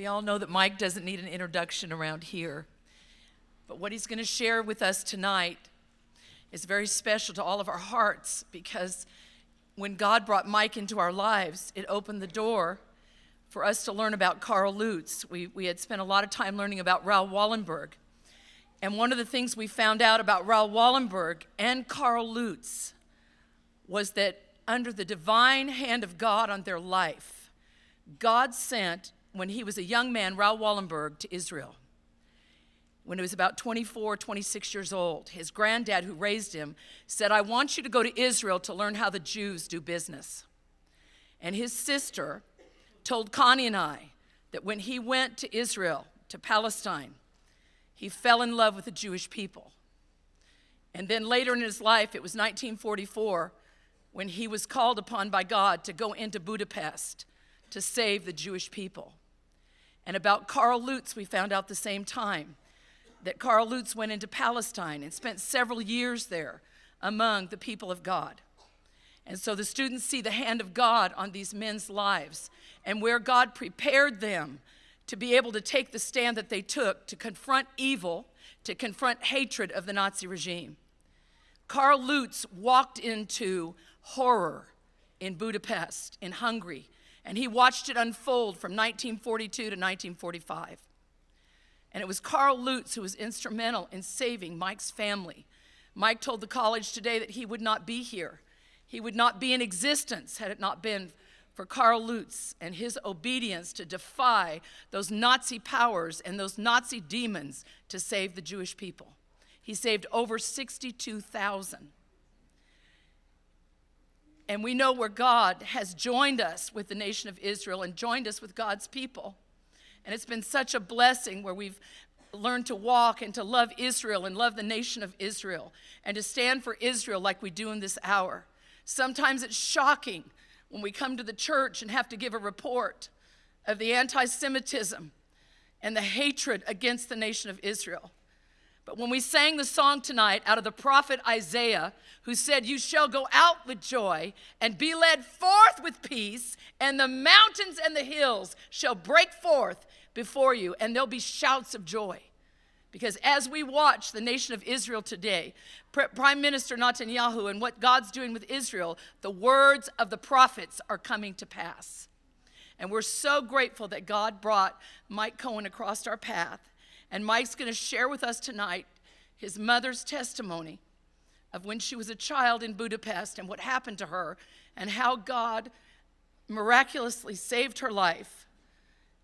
We all know that Mike doesn't need an introduction around here, but what he's going to share with us tonight is very special to all of our hearts, because when God brought Mike into our lives, it opened the door for us to learn about Carl Lutz. We had spent a lot of time learning about Raoul Wallenberg, and one of the things we found out about Raoul Wallenberg and Carl Lutz was that under the divine hand of God on their life, God sent, when he was a young man, Raoul Wallenberg, to Israel. When he was about 24, 26 years old, his granddad, who raised him, said, "I want you to go to Israel to learn how the Jews do business." And his sister told Connie and I that when he went to Israel, to Palestine, he fell in love with the Jewish people. And then later in his life, it was 1944, when he was called upon by God to go into Budapest to save the Jewish people. And about Carl Lutz, we found out the same time that Carl Lutz went into Palestine and spent several years there among the people of God. And so the students see the hand of God on these men's lives and where God prepared them to be able to take the stand that they took to confront evil, to confront hatred of the Nazi regime. Carl Lutz walked into horror in Budapest, in Hungary, and he watched it unfold from 1942 to 1945. And it was Carl Lutz who was instrumental in saving Mike's family. Mike told the college today that he would not be here. He would not be in existence had it not been for Carl Lutz and his obedience to defy those Nazi powers and those Nazi demons to save the Jewish people. He saved over 62,000. And we know where God has joined us with the nation of Israel and joined us with God's people. And it's been such a blessing where we've learned to walk and to love Israel and love the nation of Israel and to stand for Israel like we do in this hour. Sometimes it's shocking when we come to the church and have to give a report of the anti-Semitism and the hatred against the nation of Israel. But when we sang the song tonight out of the prophet Isaiah, who said, "You shall go out with joy and be led forth with peace, and the mountains and the hills shall break forth before you, and there'll be shouts of joy." Because as we watch the nation of Israel today, Prime Minister Netanyahu and what God's doing with Israel, the words of the prophets are coming to pass. And we're so grateful that God brought Mike Cohen across our path. And Mike's going to share with us tonight his mother's testimony of when she was a child in Budapest and what happened to her and how God miraculously saved her life.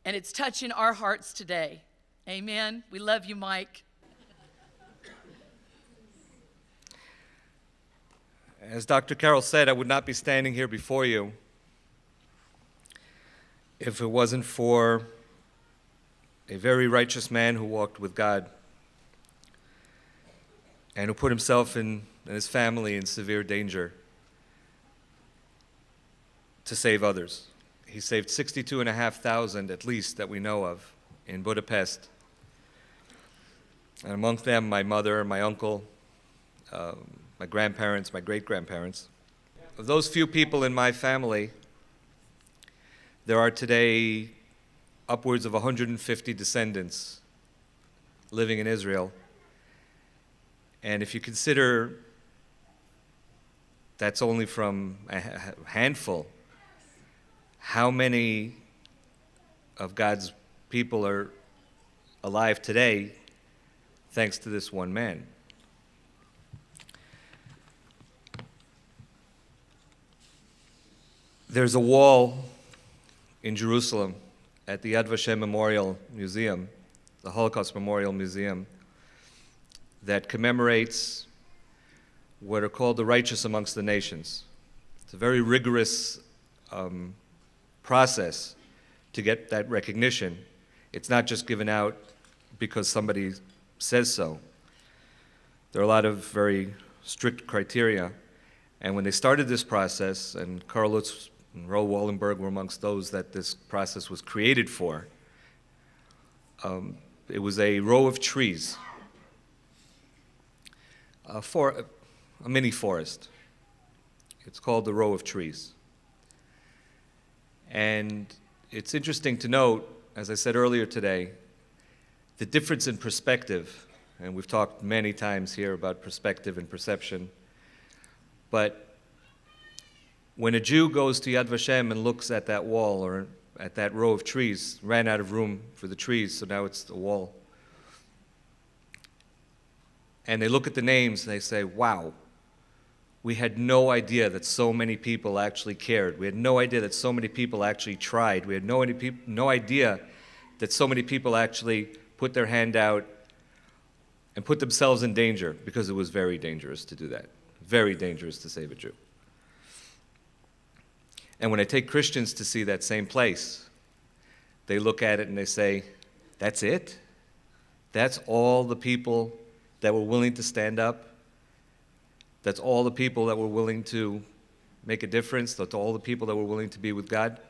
And it's touching our hearts today. Amen. We love you, Mike. As Dr. Carroll said, I would not be standing here before you if it wasn't for a very righteous man who walked with God and who put himself and his family in severe danger to save others. He saved 62,500 at least that we know of in Budapest. And among them, my mother, my uncle, my grandparents, my great-grandparents. Of those few people in my family, there are today upwards of 150 descendants living in Israel. And if you consider that's only from a handful, how many of God's people are alive today thanks to this one man? There's a wall in Jerusalem at the Yad Vashem Memorial Museum, the Holocaust Memorial Museum, that commemorates what are called the righteous amongst the nations. It's a very rigorous process to get that recognition. It's not just given out because somebody says so. There are a lot of very strict criteria. And when they started this process, and Carl Lutz and Raoul Wallenberg were amongst those that this process was created for, it was a row of trees, a mini forest. It's called the row of trees. And it's interesting to note, as I said earlier today, the difference in perspective, and we've talked many times here about perspective and perception, but when a Jew goes to Yad Vashem and looks at that wall or at that row of trees, ran out of room for the trees, so now it's the wall, and they look at the names and they say, wow, we had no idea that so many people actually cared. We had no idea that so many people actually tried. We had no idea that so many people actually put their hand out and put themselves in danger, because it was very dangerous to do that. Very dangerous to save a Jew. And when I take Christians to see that same place, they look at it and they say, that's it? That's all the people that were willing to stand up? That's all the people that were willing to make a difference? That's all the people that were willing to be with God?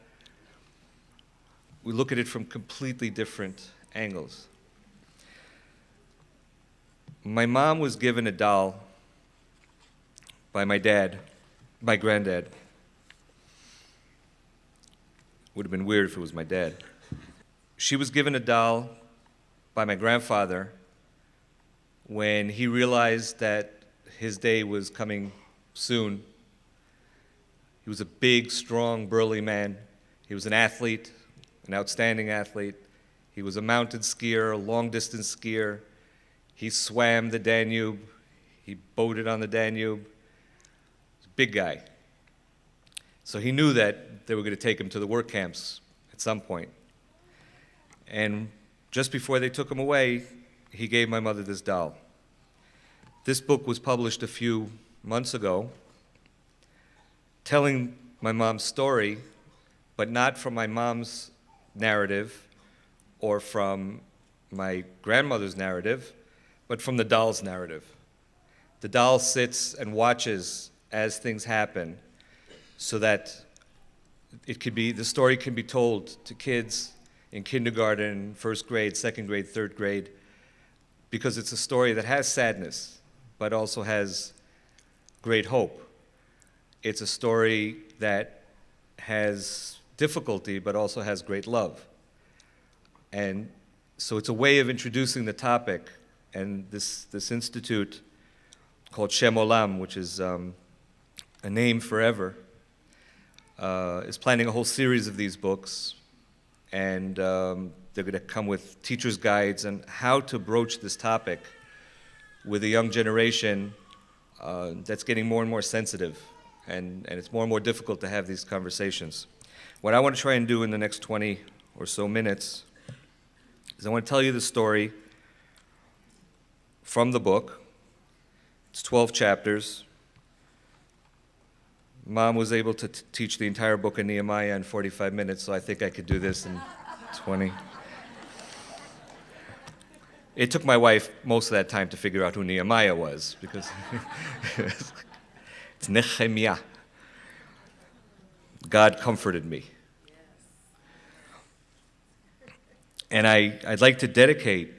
We look at it from completely different angles. My mom was given a doll by my granddad. Would have been weird if it was my dad. She was given a doll by my grandfather when he realized that his day was coming soon. He was a big, strong, burly man. He was an athlete, an outstanding athlete. He was a mountain skier, a long-distance skier. He swam the Danube. He boated on the Danube. He was a big guy. So he knew that they were going to take him to the work camps at some point. And just before they took him away, he gave my mother this doll. This book was published a few months ago, telling my mom's story, but not from my mom's narrative or from my grandmother's narrative, but from the doll's narrative. The doll sits and watches as things happen so that the story can be told to kids in kindergarten, first grade, second grade, third grade, because it's a story that has sadness, but also has great hope. It's a story that has difficulty, but also has great love. And so it's a way of introducing the topic, and this institute called Shem Olam, which is a name forever, is planning a whole series of these books, and they're going to come with teacher's guides on how to broach this topic with a young generation that's getting more and more sensitive, and it's more and more difficult to have these conversations. What I want to try and do in the next 20 or so minutes is I want to tell you the story from the book. It's 12 chapters. Mom was able to teach the entire book of Nehemiah in 45 minutes, so I think I could do this in 20. It took my wife most of that time to figure out who Nehemiah was, because it's Nehemiah. God comforted me. And I'd like to dedicate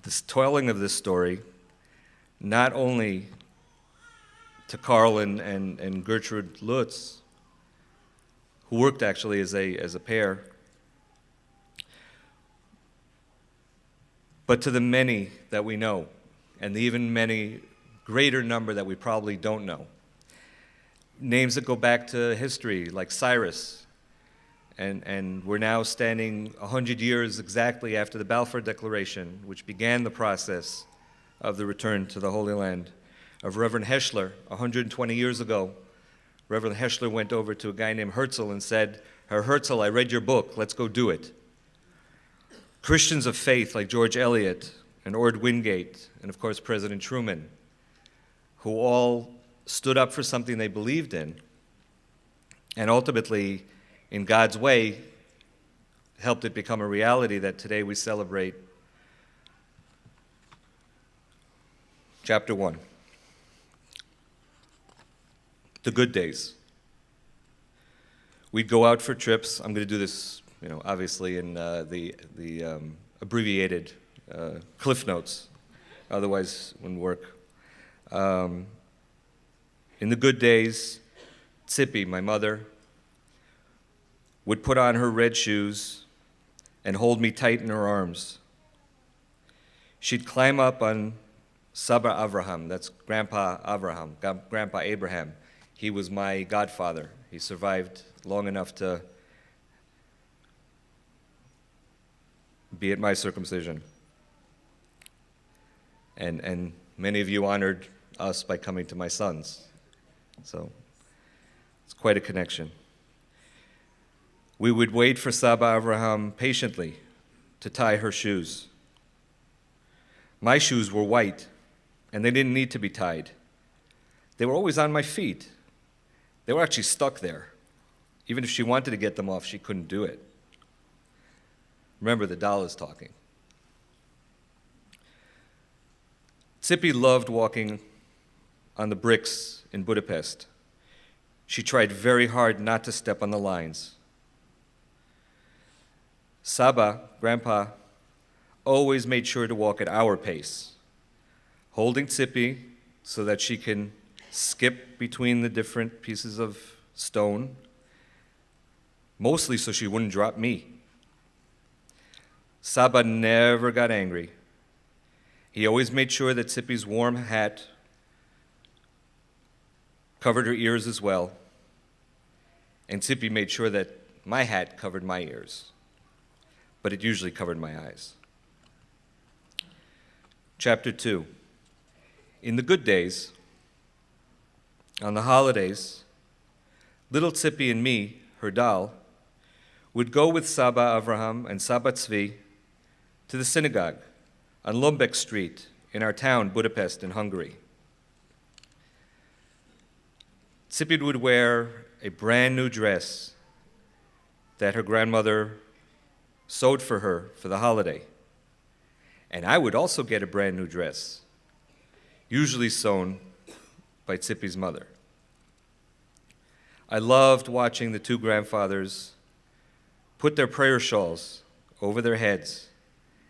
this telling of this story not only to Carl and Gertrude Lutz, who worked actually as a pair, but to the many that we know, and the even many greater number that we probably don't know. Names that go back to history, like Cyrus, and we're now standing 100 years exactly after the Balfour Declaration, which began the process of the return to the Holy Land. Of Reverend Heschler, 120 years ago, Reverend Heschler went over to a guy named Herzl and said, "Herr Herzl, I read your book, let's go do it." Christians of faith like George Eliot and Ord Wingate, and of course President Truman, who all stood up for something they believed in, and ultimately, in God's way, helped it become a reality that today we celebrate. Chapter 1. The good days. We'd go out for trips. I'm going to do this, obviously in the abbreviated Cliff Notes. Otherwise, it wouldn't work. In the good days, Tzippy, my mother, would put on her red shoes and hold me tight in her arms. She'd climb up on Saba Avraham, that's Grandpa Avraham, Grandpa Abraham. He was my godfather. He survived long enough to be at my circumcision. And many of you honored us by coming to my sons. So it's quite a connection. We would wait for Saba Avraham patiently to tie her shoes. My shoes were white, and they didn't need to be tied. They were always on my feet. They were actually stuck there. Even if she wanted to get them off, she couldn't do it. Remember, the doll is talking. Tzippy loved walking on the bricks in Budapest. She tried very hard not to step on the lines. Saba, Grandpa, always made sure to walk at our pace, holding Tzippy so that she can skip between the different pieces of stone, mostly so she wouldn't drop me. Saba never got angry. He always made sure that Tzippy's warm hat covered her ears as well, and Tzippy made sure that my hat covered my ears, but it usually covered my eyes. Chapter 2. In the good days, on the holidays, little Tzippy and me, her doll, would go with Saba Avraham and Saba Tzvi to the synagogue on Lombeck Street in our town, Budapest, in Hungary. Tzippy would wear a brand new dress that her grandmother sewed for her for the holiday. And I would also get a brand new dress, usually sewn by Tzippy's mother. I loved watching the two grandfathers put their prayer shawls over their heads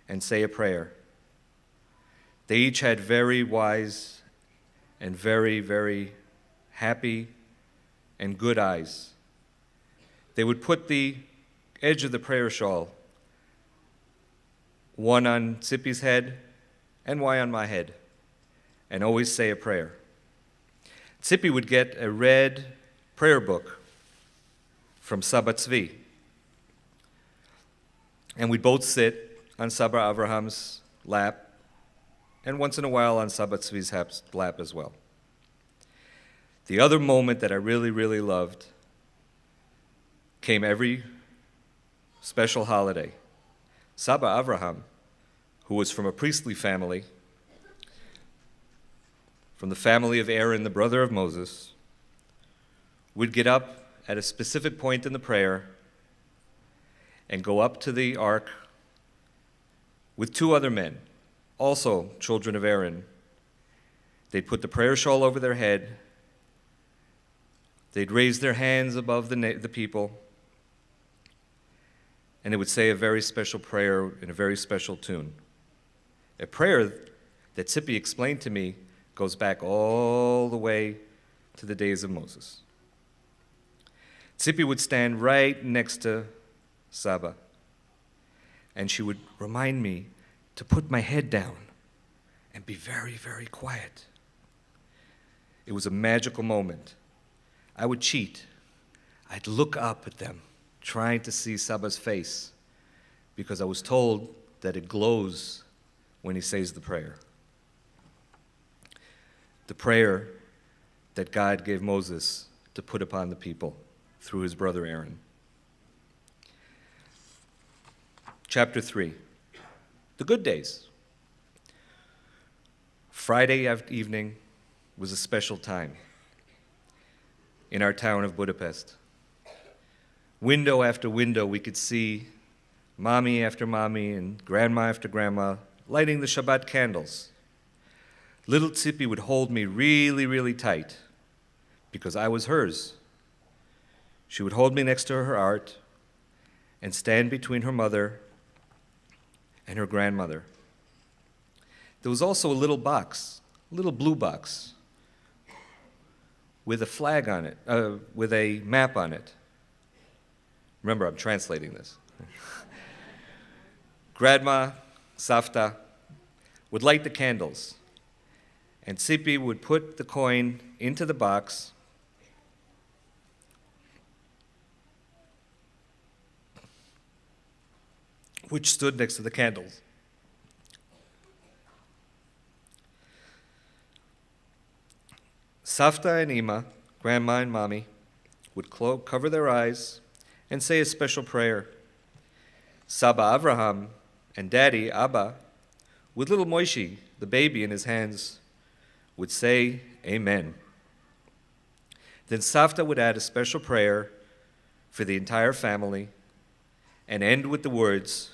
and say a prayer. They each had very wise and very, very happy and good eyes. They would put the edge of the prayer shawl, one on Tzippy's head and one on my head, and always say a prayer. Tzippy would get a red prayer book from Saba Tzvi, and we'd both sit on Saba Avraham's lap, and once in a while on Saba Tzvi's lap as well. The other moment that I really, really loved came every special holiday. Saba Avraham, who was from a priestly family, from the family of Aaron, the brother of Moses, would get up at a specific point in the prayer and go up to the ark with two other men, also children of Aaron. They'd put the prayer shawl over their head. They'd raise their hands above the people, and they would say a very special prayer in a very special tune. A prayer that Tzippy explained to me goes back all the way to the days of Moses. Tzippy would stand right next to Saba, and she would remind me to put my head down and be very, very quiet. It was a magical moment. I would cheat. I'd look up at them, trying to see Saba's face, because I was told that it glows when he says the prayer. The prayer that God gave Moses to put upon the people through his brother Aaron. Chapter 3. The good days. Friday evening was a special time in our town of Budapest. Window after window, we could see mommy after mommy and grandma after grandma lighting the Shabbat candles. Little Tzippy would hold me really, really tight because I was hers. She would hold me next to her art and stand between her mother and her grandmother. There was also a little box, a little blue box, with a flag on it, with a map on it. Remember, I'm translating this. Grandma, Savta, would light the candles, and Tzippy would put the coin into the box which stood next to the candles. Savta and Ima, Grandma and Mommy, would cover their eyes and say a special prayer. Saba Avraham and Daddy Abba, with little Moishi, the baby in his hands, would say Amen. Then Savta would add a special prayer for the entire family and end with the words,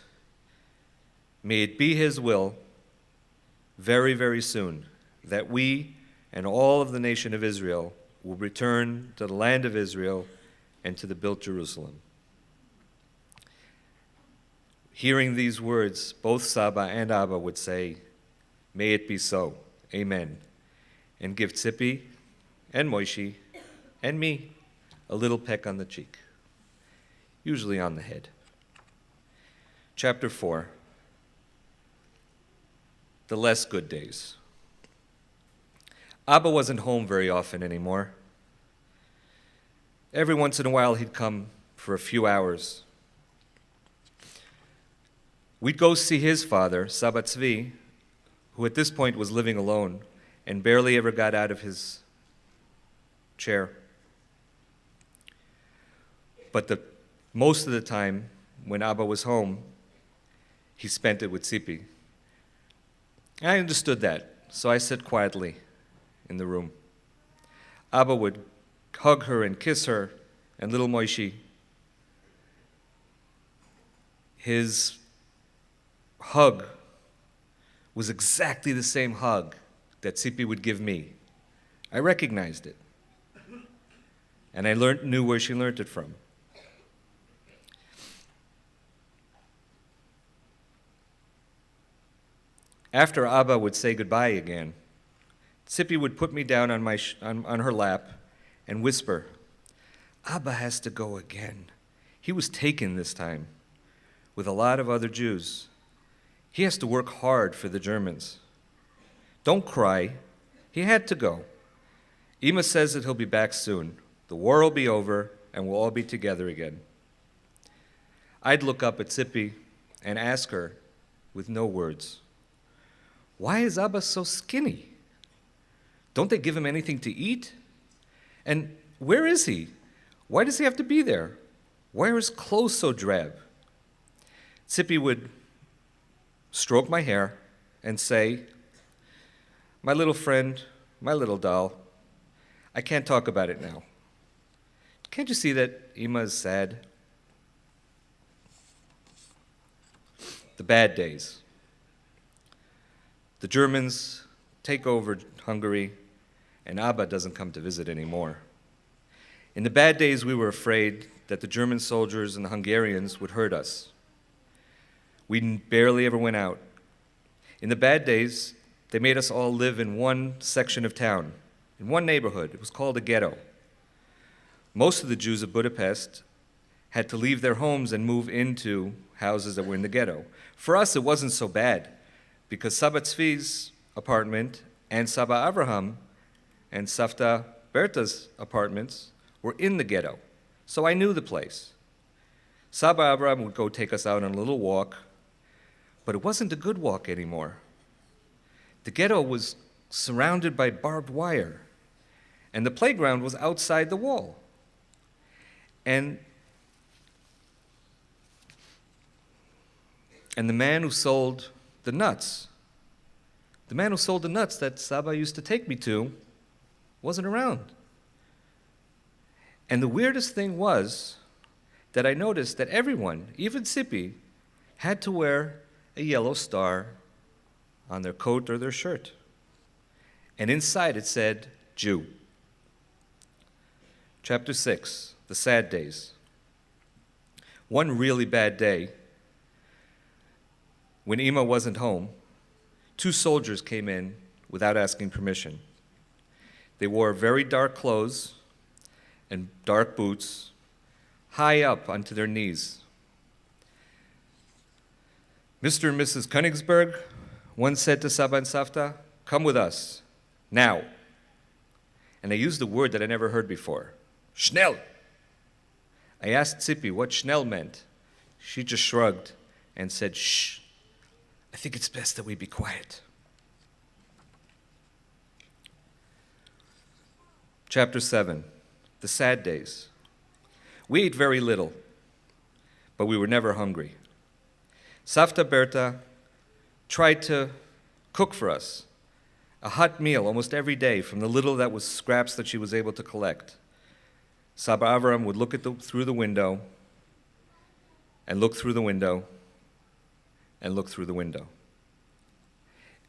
"May it be His will very, very soon that we and all of the nation of Israel will return to the land of Israel and to the built Jerusalem." Hearing these words, both Saba and Abba would say, "May it be so, Amen," and give Tzippy and Moishi and me a little peck on the cheek, usually on the head. Chapter 4, the less good days. Abba wasn't home very often anymore. Every once in a while he'd come for a few hours. We'd go see his father, Saba Tzvi, who at this point was living alone and barely ever got out of his chair. But most of the time, when Abba was home, he spent it with Tzippy. I understood that, so I sat quietly in the room. Abba would hug her and kiss her, and little Moishi. His hug was exactly the same hug that Tzippy would give me. I recognized it. And I knew where she learned it from. After Abba would say goodbye again, Tzippy would put me down on her lap and whisper, "Abba has to go again. He was taken this time with a lot of other Jews. He has to work hard for the Germans. Don't cry. He had to go. Ima says that he'll be back soon. The war will be over and we'll all be together again." I'd look up at Tzippy and ask her with no words, "Why is Abba so skinny? Don't they give him anything to eat? And where is he? Why does he have to be there? Why are his clothes so drab?" Tzippy would stroke my hair and say, "My little friend, my little doll, I can't talk about it now. Can't you see that Ima is sad?" The bad days. The Germans take over Hungary, and Abba doesn't come to visit anymore. In the bad days, we were afraid that the German soldiers and the Hungarians would hurt us. We barely ever went out. In the bad days, they made us all live in one section of town, in one neighborhood. It was called a ghetto. Most of the Jews of Budapest had to leave their homes and move into houses that were in the ghetto. For us, it wasn't so bad, because Saba Tzvi's apartment and Saba Avraham and Savta Berta's apartments were in the ghetto, so I knew the place. Saba Avraham would go take us out on a little walk, but it wasn't a good walk anymore. The ghetto was surrounded by barbed wire, and the playground was outside the wall. And the man who sold the nuts that Saba used to take me to, wasn't around. And the weirdest thing was that I noticed that everyone, even Tzippy, had to wear a yellow star on their coat or their shirt. And inside it said, Jew. Chapter 6, the sad days. One really bad day, when Ima wasn't home, 2 soldiers came in without asking permission. They wore very dark clothes and dark boots, high up onto their knees. Mr. and Mrs. Königsberg once said to Saba and Savta, "Come with us, now." And they used a word that I never heard before, schnell. I asked Tzippy what schnell meant. She just shrugged and said, "Shh, I think it's best that we be quiet." Chapter 7, the sad days. We ate very little, but we were never hungry. Savta Berta tried to cook for us a hot meal almost every day from the little that was scraps that she was able to collect. Saba Avram would look through the window and look through the window and look through the window.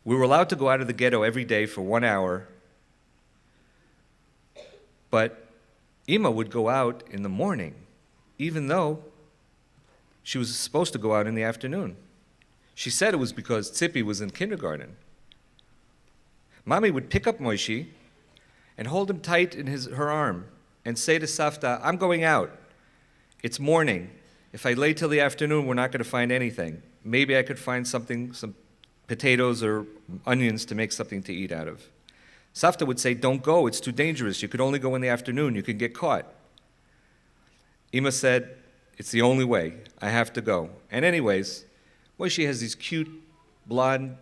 We were allowed to go out of the ghetto every day for 1 hour, but Ima would go out in the morning, even though she was supposed to go out in the afternoon. She said it was because Tzippy was in kindergarten. Mommy would pick up Moishi and hold him tight in her arm and say to Savta, "I'm going out. It's morning. If I lay till the afternoon, we're not going to find anything. Maybe I could find something, some potatoes or onions to make something to eat out of." Savta would say, "Don't go. It's too dangerous. You could only go in the afternoon. You could get caught." Ima said, "It's the only way. I have to go." And anyways, Moishi has these cute blonde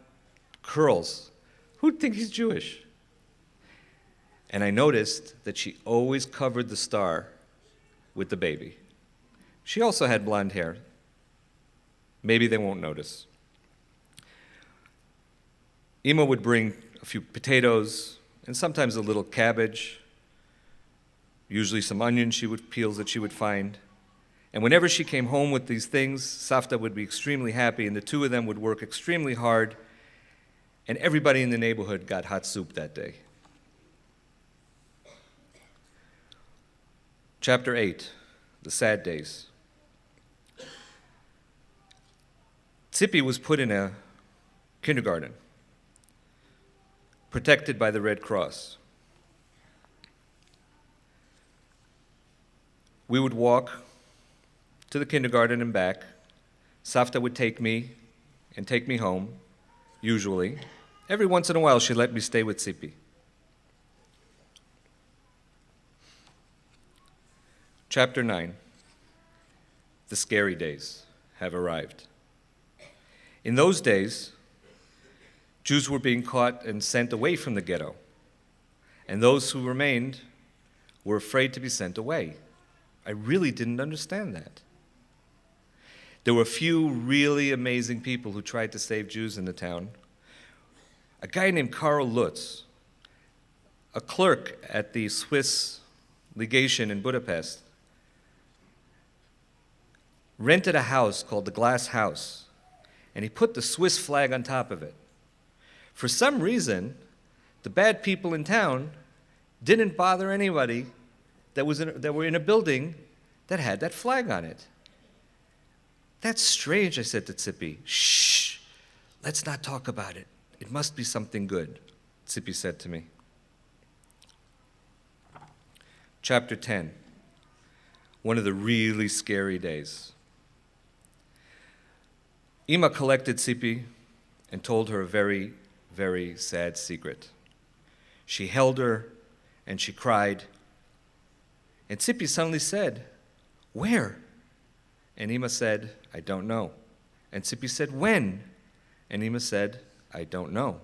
curls. Who'd think he's Jewish? And I noticed that she always covered the star with the baby. She also had blonde hair. Maybe they won't notice. Ima would bring a few potatoes and sometimes a little cabbage, usually some onions peels that she would find. And whenever she came home with these things, Savta would be extremely happy, and the two of them would work extremely hard, and everybody in the neighborhood got hot soup that day. Chapter 8, the sad days. Tzippy was put in a kindergarten, protected by the Red Cross. We would walk to the kindergarten and back. Savta would take me and take me home, usually. Every once in a while, she let me stay with Tzippy. Chapter 9, the scary days have arrived. In those days, Jews were being caught and sent away from the ghetto, and those who remained were afraid to be sent away. I really didn't understand that. There were a few really amazing people who tried to save Jews in the town. A guy named Karl Lutz, a clerk at the Swiss legation in Budapest, rented a house called the Glass House, and he put the Swiss flag on top of it. For some reason, the bad people in town didn't bother anybody that were in a building that had that flag on it. "That's strange," I said to Tzippy. "Shh, let's not talk about it. It must be something good," Tzippy said to me. Chapter 10, one of the really scary days. Ima collected Tzippy and told her a very, very sad secret. She held her and she cried. And Tzippy suddenly said, "Where?" And Ima said, "I don't know." And Tzippy said, "When?" And Ima said, "I don't know."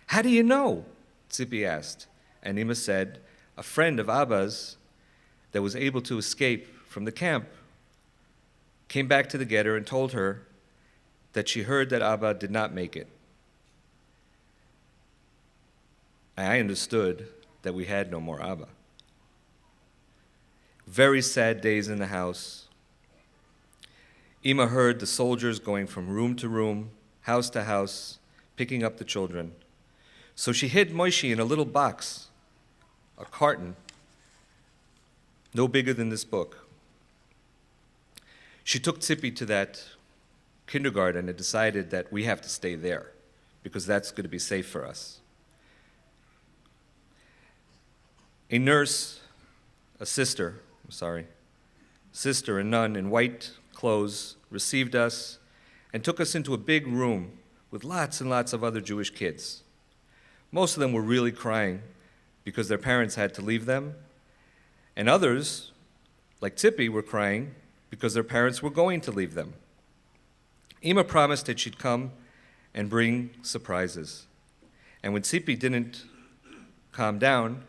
"How do you know?" Tzippy asked. And Ima said, "A friend of Abba's that was able to escape from the camp came back to the ghetto and told her that she heard that Abba did not make it." I understood that we had no more Abba. Very sad days in the house. Ima heard the soldiers going from room to room, house to house, picking up the children. So she hid Moishi in a little box, a carton, no bigger than this book. She took Tzippy to that kindergarten and decided that we have to stay there because that's going to be safe for us. A nurse, a sister, a nun in white clothes received us and took us into a big room with lots and lots of other Jewish kids. Most of them were really crying because their parents had to leave them, and others, like Tzippy, were crying because their parents were going to leave them. Ima promised that she'd come and bring surprises. And when Tzippy didn't calm down,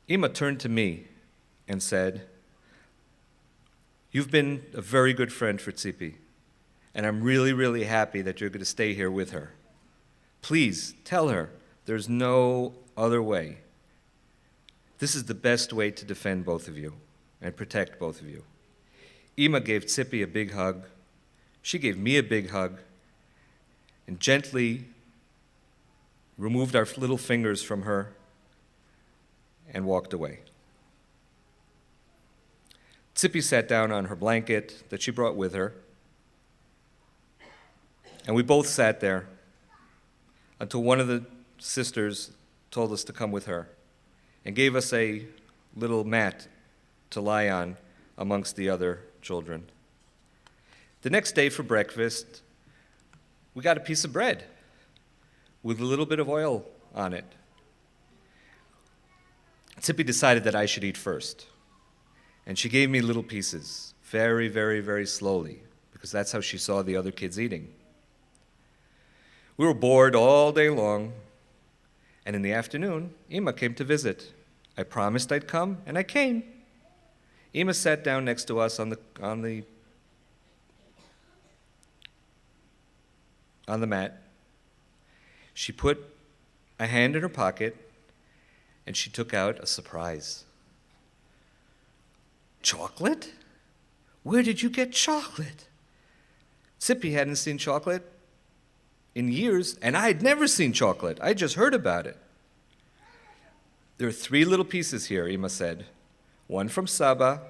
Ima turned to me and said, "You've been a very good friend for Tzippy, and I'm really, really happy that you're going to stay here with her. Please tell her there's no other way. This is the best way to defend both of you and protect both of you." Ima gave Tzippy a big hug. She gave me a big hug and gently removed our little fingers from her and walked away. Tzippy sat down on her blanket that she brought with her, and we both sat there until one of the sisters told us to come with her and gave us a little mat to lie on amongst the other children. The next day for breakfast, we got a piece of bread with a little bit of oil on it. Tzippy decided that I should eat first, and she gave me little pieces, very, very, very slowly, because that's how she saw the other kids eating. We were bored all day long, and in the afternoon, Ima came to visit. I promised I'd come, and I came. Ima sat down next to us on the mat. She put a hand in her pocket, and she took out a surprise. "Chocolate? Where did you get chocolate?" Tzippy hadn't seen chocolate in years, and I had never seen chocolate. I just heard about it. "There are 3 little pieces here," Ima said. "One from Saba,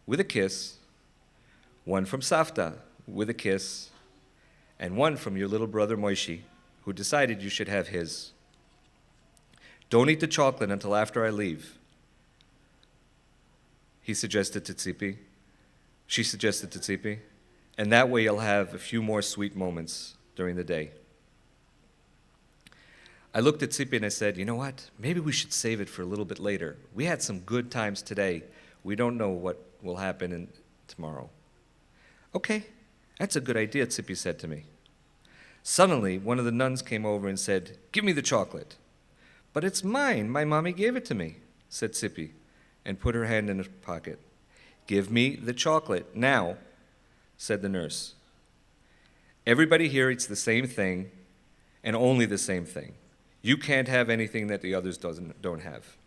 with a kiss, one from Savta, with a kiss, and one from your little brother Moishi, who decided you should have his. Don't eat the chocolate until after I leave," he suggested to Tzippy. She suggested to Tzippy, "and that way you'll have a few more sweet moments during the day." I looked at Tzippy and I said, "You know what? Maybe we should save it for a little bit later. We had some good times today. We don't know what will happen tomorrow." "Okay, that's a good idea," Tzippy said to me. Suddenly, one of the nuns came over and said, "Give me the chocolate." "But it's mine. My mommy gave it to me," said Tzippy, and put her hand in her pocket. "Give me the chocolate now," said the nurse. "Everybody here eats the same thing, and only the same thing. You can't have anything that the others don't have."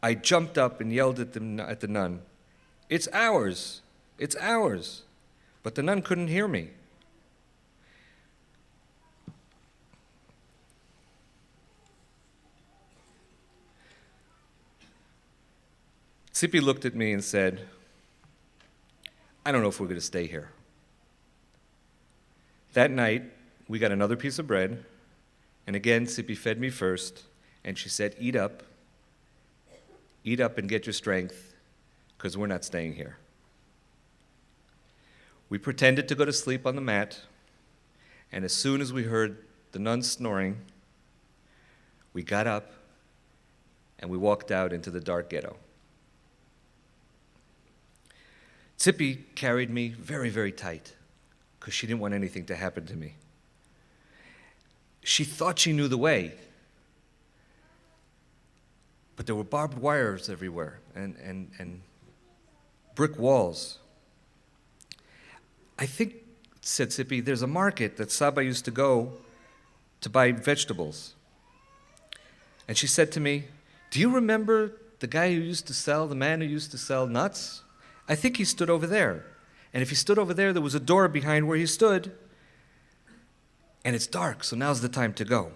I jumped up and yelled at the nun, "It's ours! It's ours!" But the nun couldn't hear me. Tzippy looked at me and said, "I don't know if we're going to stay here." That night, we got another piece of bread, and again, Tzippy fed me first, and she said, eat up and get your strength, because we're not staying here." We pretended to go to sleep on the mat, and as soon as we heard the nun snoring, we got up and we walked out into the dark ghetto. Tzippy carried me very, very tight because she didn't want anything to happen to me. She thought she knew the way, but there were barbed wires everywhere and brick walls. "I think," said Tzippy, "there's a market that Saba used to go to buy vegetables." And she said to me, "Do you remember the man who used to sell nuts? I think he stood over there. And if he stood over there, there was a door behind where he stood. And it's dark, so now's the time to go."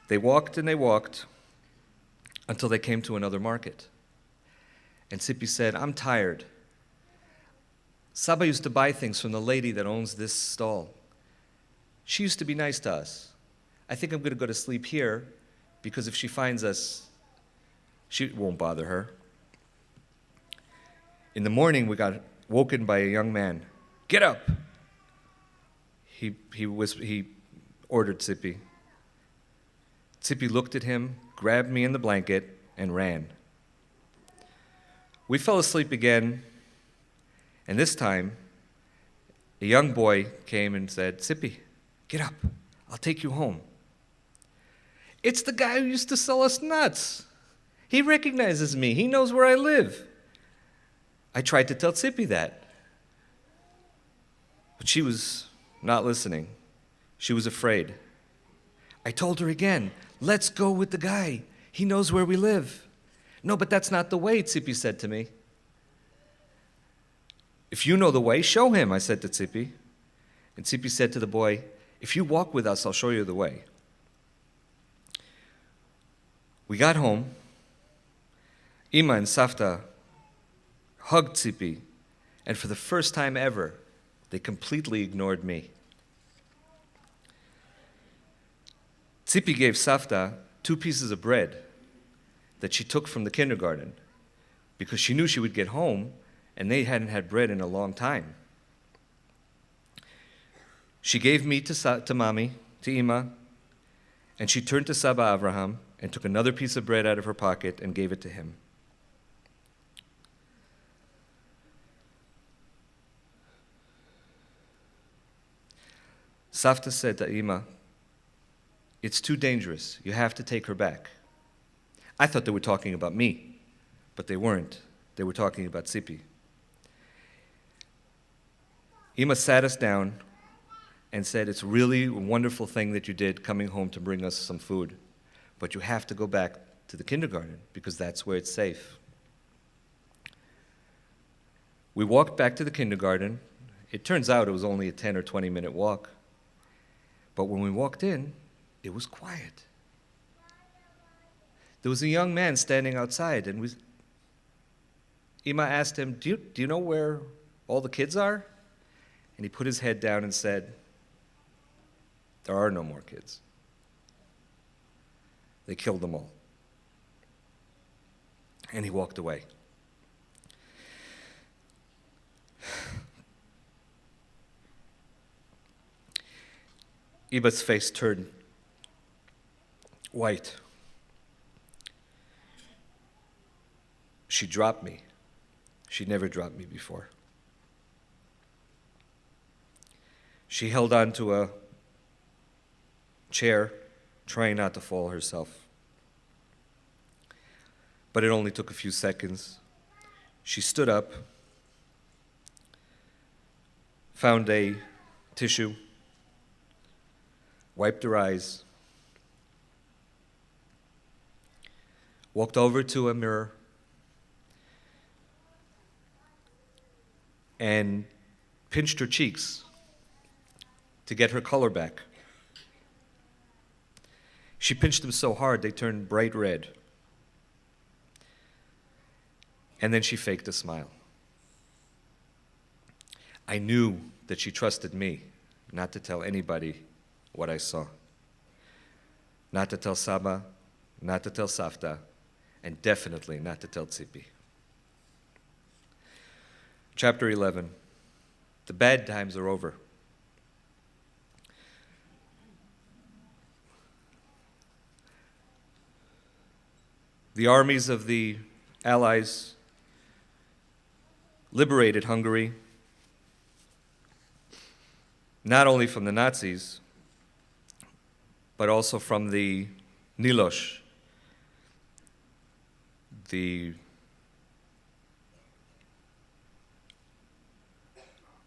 They walked and they walked until they came to another market. And Tzippy said, "I'm tired. Saba used to buy things from the lady that owns this stall. She used to be nice to us. I think I'm going to go to sleep here because if she finds us, it won't bother her." In the morning, woken by a young man. "Get up!" He ordered Tzippy. Tzippy looked at him, grabbed me in the blanket, and ran. We fell asleep again, and this time, a young boy came and said, "Tzippy, get up. I'll take you home." "It's the guy who used to sell us nuts. He recognizes me. He knows where I live." I tried to tell Tzippy that, but she was not listening. She was afraid. I told her again, "Let's go with the guy. He knows where we live." "No, but that's not the way," Tzippy said to me. "If you know the way, show him," I said to Tzippy. And Tzippy said to the boy, "If you walk with us, I'll show you the way." We got home. Ima and Savta hugged Tzippy, and for the first time ever, they completely ignored me. Tzippy gave Savta 2 pieces of bread that she took from the kindergarten because she knew she would get home and they hadn't had bread in a long time. She gave me to Mommy, to Ima, and she turned to Saba Avraham and took another piece of bread out of her pocket and gave it to him. Savta said to Ima, "It's too dangerous. You have to take her back." I thought they were talking about me, but they weren't. They were talking about Tzippy. Ima sat us down and said, "It's really a wonderful thing that you did coming home to bring us some food, but you have to go back to the kindergarten because that's where it's safe." We walked back to the kindergarten. It turns out it was only a 10 or 20-minute walk. But when we walked in, it was quiet. There was a young man standing outside, and Ima asked him, do you know where all the kids are?" And he put his head down and said, "There are no more kids. They killed them all." And he walked away. Iba's face turned white. She dropped me. She never dropped me before. She held on to a chair, trying not to fall herself. But it only took a few seconds. She stood up, found a tissue, wiped her eyes, walked over to a mirror, and pinched her cheeks to get her color back. She pinched them so hard they turned bright red. And then she faked a smile. I knew that she trusted me not to tell anybody what I saw. Not to tell Saba, not to tell Savta, and definitely not to tell Tzippy. Chapter 11. The bad times are over. The armies of the Allies liberated Hungary, not only from the Nazis, but also from the Nilosh, the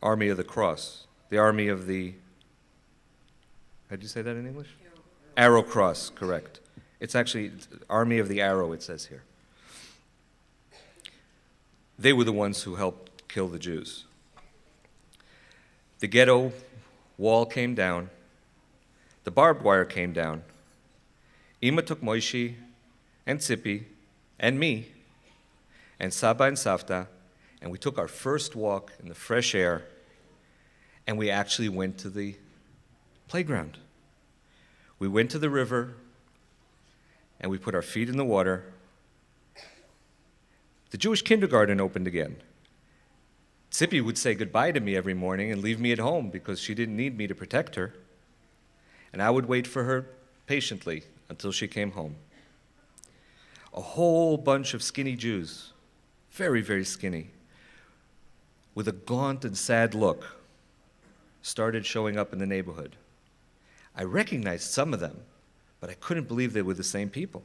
Army of the Cross, the Army of the, how do you say that in English? Arrow Cross, correct. It's actually Army of the Arrow, it says here. They were the ones who helped kill the Jews. The ghetto wall came down. The barbed wire came down. Ima took Moishi and Tzippy and me and Saba and Savta, and we took our first walk in the fresh air, and we actually went to the playground. We went to the river, and we put our feet in the water. The Jewish kindergarten opened again. Tzippy would say goodbye to me every morning and leave me at home because she didn't need me to protect her. And I would wait for her patiently until she came home. A whole bunch of skinny Jews, very, very skinny, with a gaunt and sad look, started showing up in the neighborhood. I recognized some of them, but I couldn't believe they were the same people.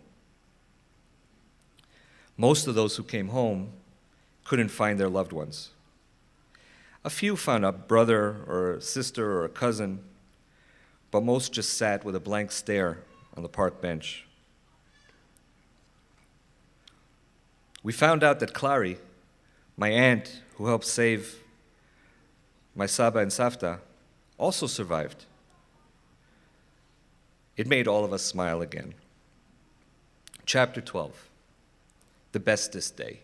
Most of those who came home couldn't find their loved ones. A few found a brother or a sister or a cousin, but most just sat with a blank stare on the park bench. We found out that Clary, my aunt who helped save my Saba and Savta, also survived. It made all of us smile again. Chapter 12, the Bestest day.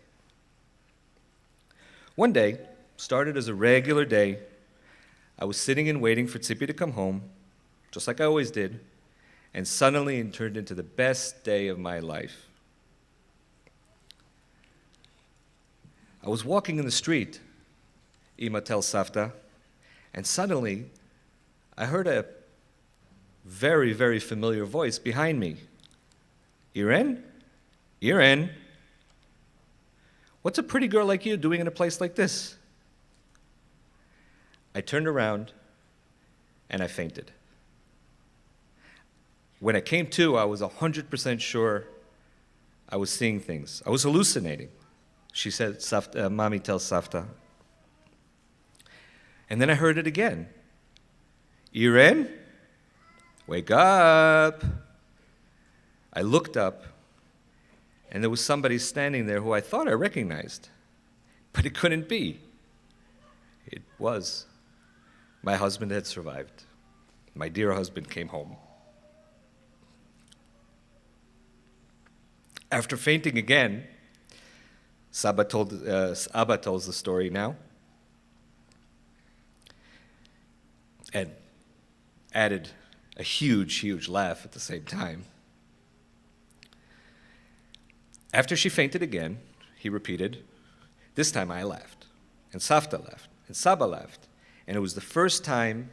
One day, started as a regular day, I was sitting and waiting for Tzippy to come home, just like I always did, and suddenly it turned into the best day of my life. I was walking in the street, Ima tells Savta, and suddenly I heard a very, very familiar voice behind me. Iren? Iren? What's a pretty girl like you doing in a place like this? I turned around and I fainted. When I came to, I was 100% sure I was seeing things. I was hallucinating, she said, Mommy tells Savta. And then I heard it again. Iren, wake up. I looked up, and there was somebody standing there who I thought I recognized, but it couldn't be. It was. My husband had survived. My dear husband came home. After fainting again, Abba tells the story now, and added a huge, huge laugh at the same time. After she fainted again, he repeated, this time I laughed, and Savta laughed, and Saba laughed, and it was the first time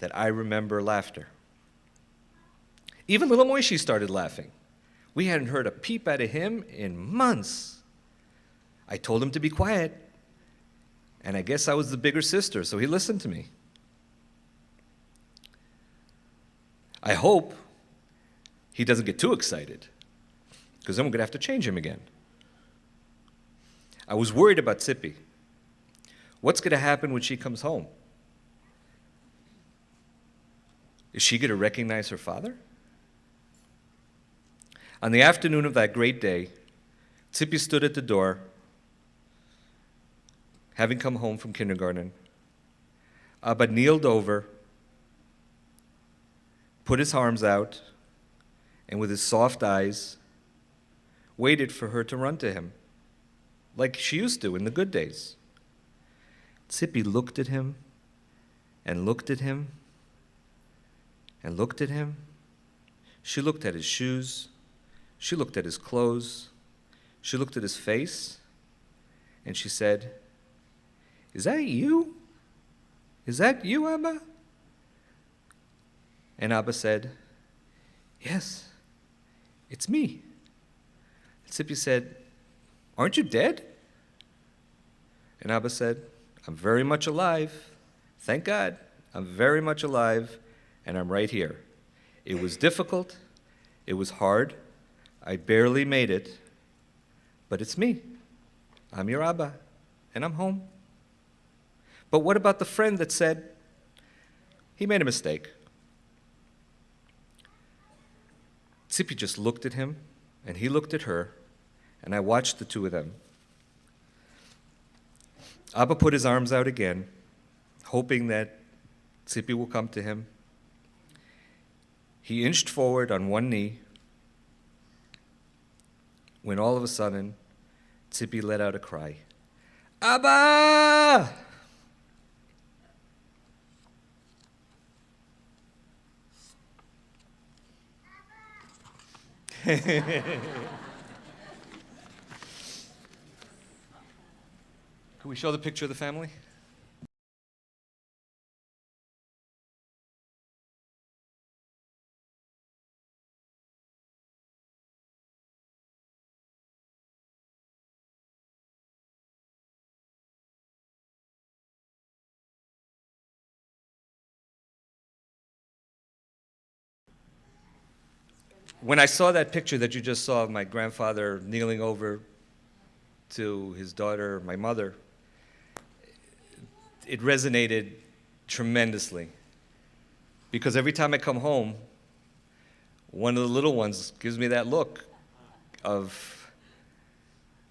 that I remember laughter. Even little Moishi started laughing. We hadn't heard a peep out of him in months. I told him to be quiet, and I guess I was the bigger sister, so he listened to me. I hope he doesn't get too excited, because then we're going to have to change him again. I was worried about Tzippy. What's going to happen when she comes home? Is she going to recognize her father? On the afternoon of that great day, Tzippy stood at the door, having come home from kindergarten. Abba kneeled over, put his arms out, and with his soft eyes, waited for her to run to him, like she used to in the good days. Tzippy looked at him, and looked at him, and looked at him. She looked at his shoes, she looked at his clothes, she looked at his face, and she said, "Is that you? Is that you, Abba?" And Abba said, "Yes, it's me." Tzippy said, "Aren't you dead?" And Abba said, "I'm very much alive. Thank God, I'm very much alive, and I'm right here. It was difficult, it was hard, I barely made it, but it's me. I'm your Abba, and I'm home." But what about the friend that said, he made a mistake? Tzippy just looked at him, and he looked at her, and I watched the two of them. Abba put his arms out again, hoping that Tzippy will come to him. He inched forward on one knee, when all of a sudden, Tzippy let out a cry. "Abba!" Can we show the picture of the family? When I saw that picture that you just saw of my grandfather kneeling over to his daughter, my mother, it resonated tremendously. Because every time I come home, one of the little ones gives me that look of,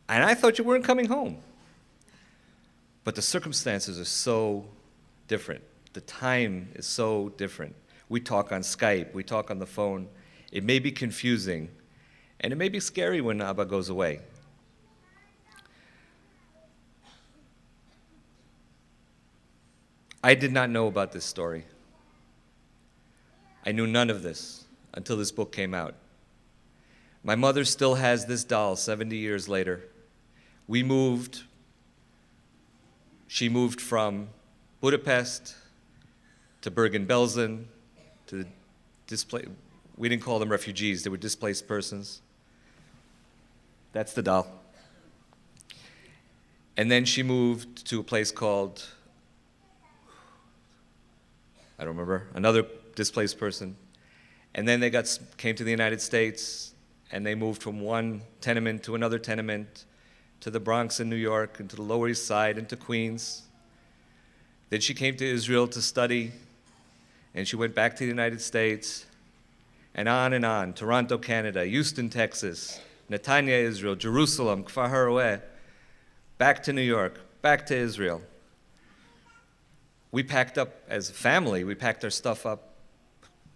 and I thought you weren't coming home. But the circumstances are so different. The time is so different. We talk on Skype, we talk on the phone. It may be confusing, and it may be scary when Abba goes away. I did not know about this story. I knew none of this until this book came out. My mother still has this doll 70 years later. She moved from Budapest to Bergen-Belsen to we didn't call them refugees, they were displaced persons. That's the doll. And then she moved to a place called, I don't remember, another displaced person. And then they came to the United States, and they moved from one tenement to another tenement, to the Bronx in New York, and to the Lower East Side, and to Queens. Then she came to Israel to study, and she went back to the United States, and on, Toronto, Canada, Houston, Texas, Netanya, Israel, Jerusalem, Kfar Haroeh, back to New York, back to Israel. We packed up as a family, we packed our stuff up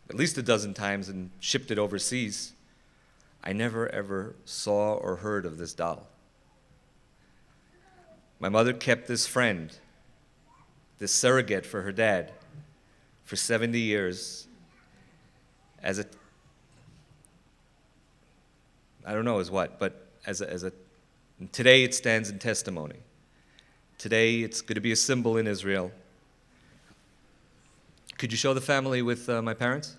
at least a dozen times and shipped it overseas. I never ever saw or heard of this doll. My mother kept this friend, this surrogate for her dad, for 70 years as a, I don't know as what, but today it stands in testimony. Today it's going to be a symbol in Israel. Could you show the family with my parents?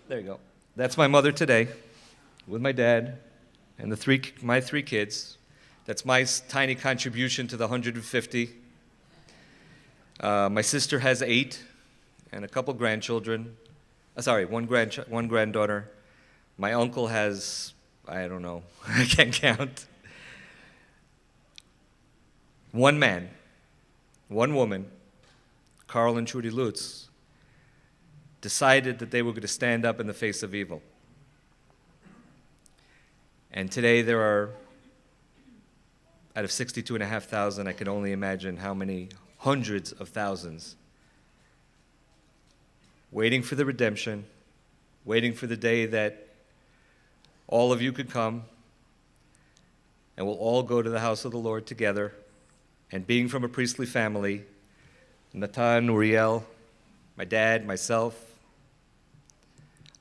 There you go. That's my mother today, with my dad and my three kids. That's my tiny contribution to the 150. My sister has 8 and a couple grandchildren. One granddaughter. My uncle has, I don't know, I can't count. One man, one woman, Carl and Trudy Lutz, decided that they were going to stand up in the face of evil. And today there are, out of 62,500, I can only imagine how many hundreds of thousands waiting for the redemption, waiting for the day that all of you could come and we'll all go to the house of the Lord together. And being from a priestly family, Natan, Uriel, my dad, myself,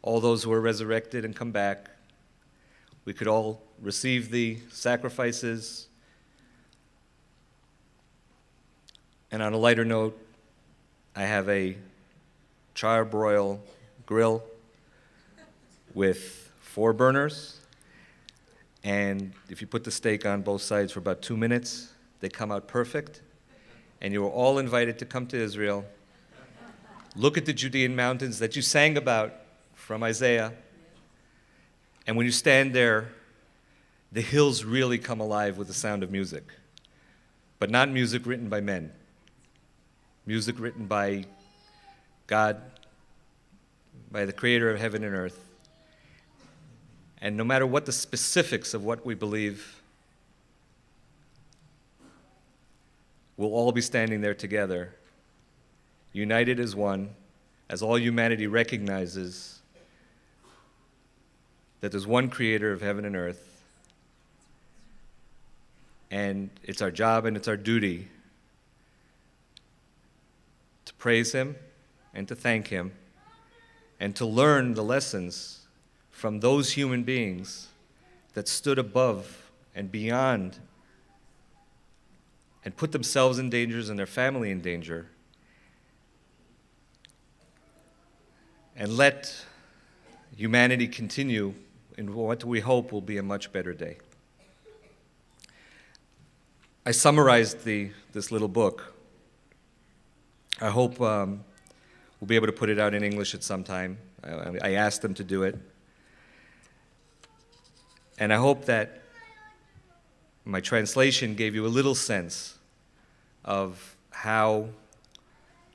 all those who are resurrected and come back, we could all receive the sacrifices. And on a lighter note, I have a charbroil grill with 4 burners, and if you put the steak on both sides for about 2 minutes, they come out perfect. And you are all invited to come to Israel, look at the Judean mountains that you sang about from Isaiah, and when you stand there, the hills really come alive with the sound of music, but not music written by men, music written by God, by the creator of heaven and earth. And no matter what the specifics of what we believe, we'll all be standing there together, united as one, as all humanity recognizes that there's one creator of heaven and earth, and it's our job and it's our duty to praise him and to thank him and to learn the lessons from those human beings that stood above and beyond and put themselves in danger and their family in danger, and let humanity continue in what we hope will be a much better day. I summarized this little book. I hope we'll be able to put it out in English at some time. I asked them to do it. And I hope that my translation gave you a little sense of how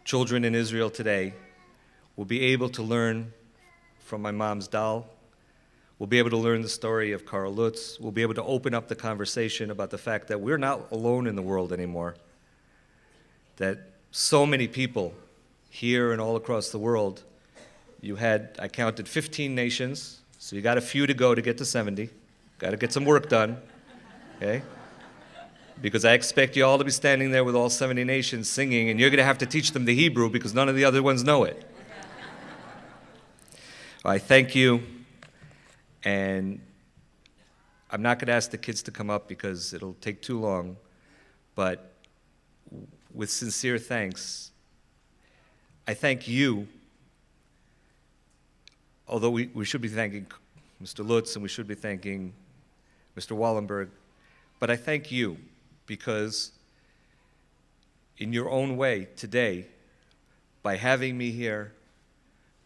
children in Israel today will be able to learn from my mom's doll. We'll be able to learn the story of Carl Lutz. We'll be able to open up the conversation about the fact that we're not alone in the world anymore, that so many people here and all across the world, I counted 15 nations, so you got a few to go to get to 70. Got to get some work done, okay? Because I expect you all to be standing there with all 70 nations singing, and you're going to have to teach them the Hebrew because none of the other ones know it. I thank you, and I'm not going to ask the kids to come up because it'll take too long, but with sincere thanks, I thank you, although we should be thanking Mr. Lutz and we should be thanking Mr. Wallenberg, but I thank you because in your own way today, by having me here,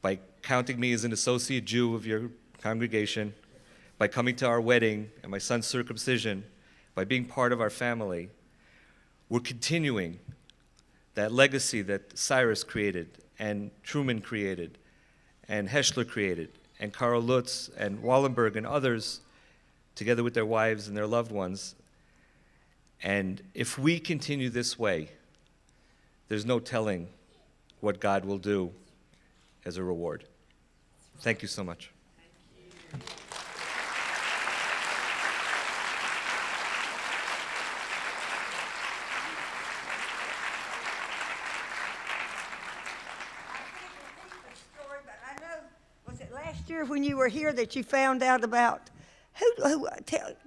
by counting me as an associate Jew of your congregation, by coming to our wedding and my son's circumcision, by being part of our family, we're continuing that legacy that Cyrus created and Truman created and Heschler created and Karl Lutz and Wallenberg and others together with their wives and their loved ones. And if we continue this way, there's no telling what God will do as a reward. Thank you so much. Thank you. Last year when you were here that you found out about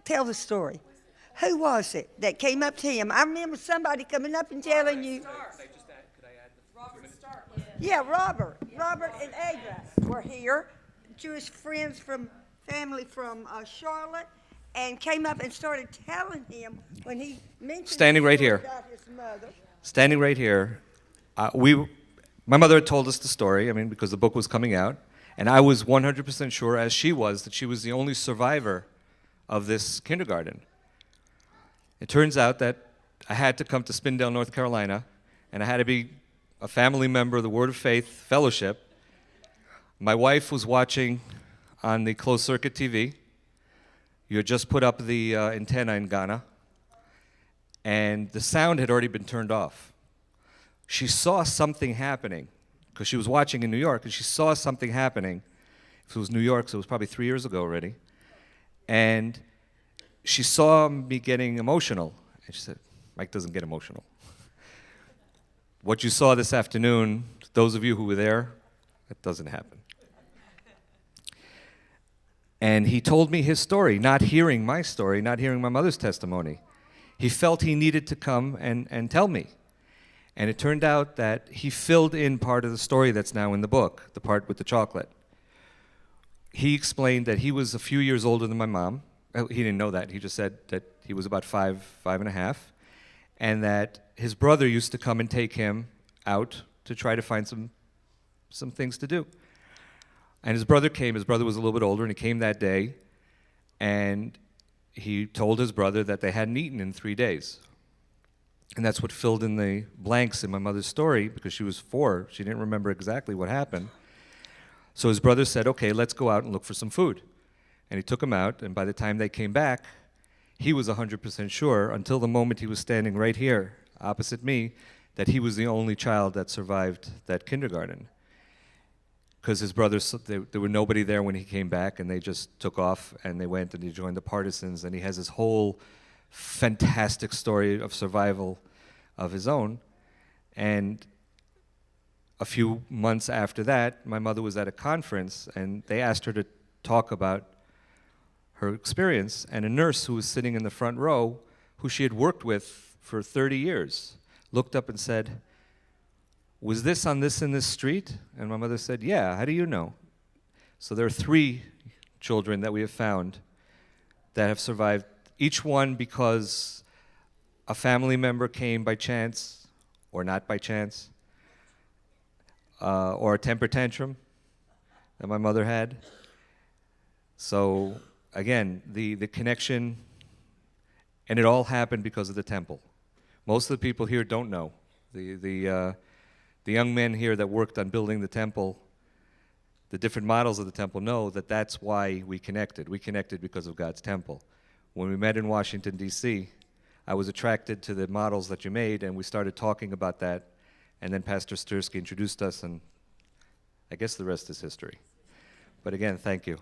tell the story. Who was it that came up to him? I remember somebody coming up and telling you. Robert Stark. Yeah, Robert and Ada were here, Jewish friends from family from Charlotte, and came up and started telling him when he mentioned Standing right here. about his mother. Standing right here, my mother had told us the story, because the book was coming out, and I was 100% sure, as she was, that she was the only survivor of this kindergarten. It turns out that I had to come to Spindale, North Carolina, and I had to be a family member of the Word of Faith Fellowship. My wife was watching on the closed-circuit TV. You had just put up the antenna in Ghana, and the sound had already been turned off. She saw something happening, because she was watching in New York, and she saw something happening. If it was New York, so it was probably 3 years ago already. And she saw me getting emotional, and she said, "Mike doesn't get emotional. What you saw this afternoon, those of you who were there, that doesn't happen." And he told me his story, not hearing my story, not hearing my mother's testimony. He felt he needed to come and tell me. And it turned out that he filled in part of the story that's now in the book, the part with the chocolate. He explained that he was a few years older than my mom. He didn't know that. He just said that he was about five and a half, and that his brother used to come and take him out to try to find some things to do. And his brother came. His brother was a little bit older, and he came that day, and he told his brother that they hadn't eaten in 3 days. And that's what filled in the blanks in my mother's story, because she was 4. She didn't remember exactly what happened. So his brother said, "Okay, let's go out and look for some food." And he took him out, and by the time they came back, he was 100% sure, until the moment he was standing right here, opposite me, that he was the only child that survived that kindergarten. Because his brothers, there were nobody there when he came back, and they just took off, and they went and he joined the partisans, and he has this whole fantastic story of survival of his own. And a few months after that, my mother was at a conference, and they asked her to talk about her experience, and a nurse who was sitting in the front row, who she had worked with for 30 years, looked up and said, "Was this on this in this street?" And my mother said, "Yeah, how do you know?" So there are 3 children that we have found that have survived, each one because a family member came by chance or not by chance, or a temper tantrum that my mother had. So again, the connection, and it all happened because of the temple. Most of the people here don't know. The young men here that worked on building the temple, the different models of the temple, know that that's why we connected. We connected because of God's temple. When we met in Washington, D.C., I was attracted to the models that you made, and we started talking about that, and then Pastor Stursky introduced us, and I guess the rest is history. But again, thank you.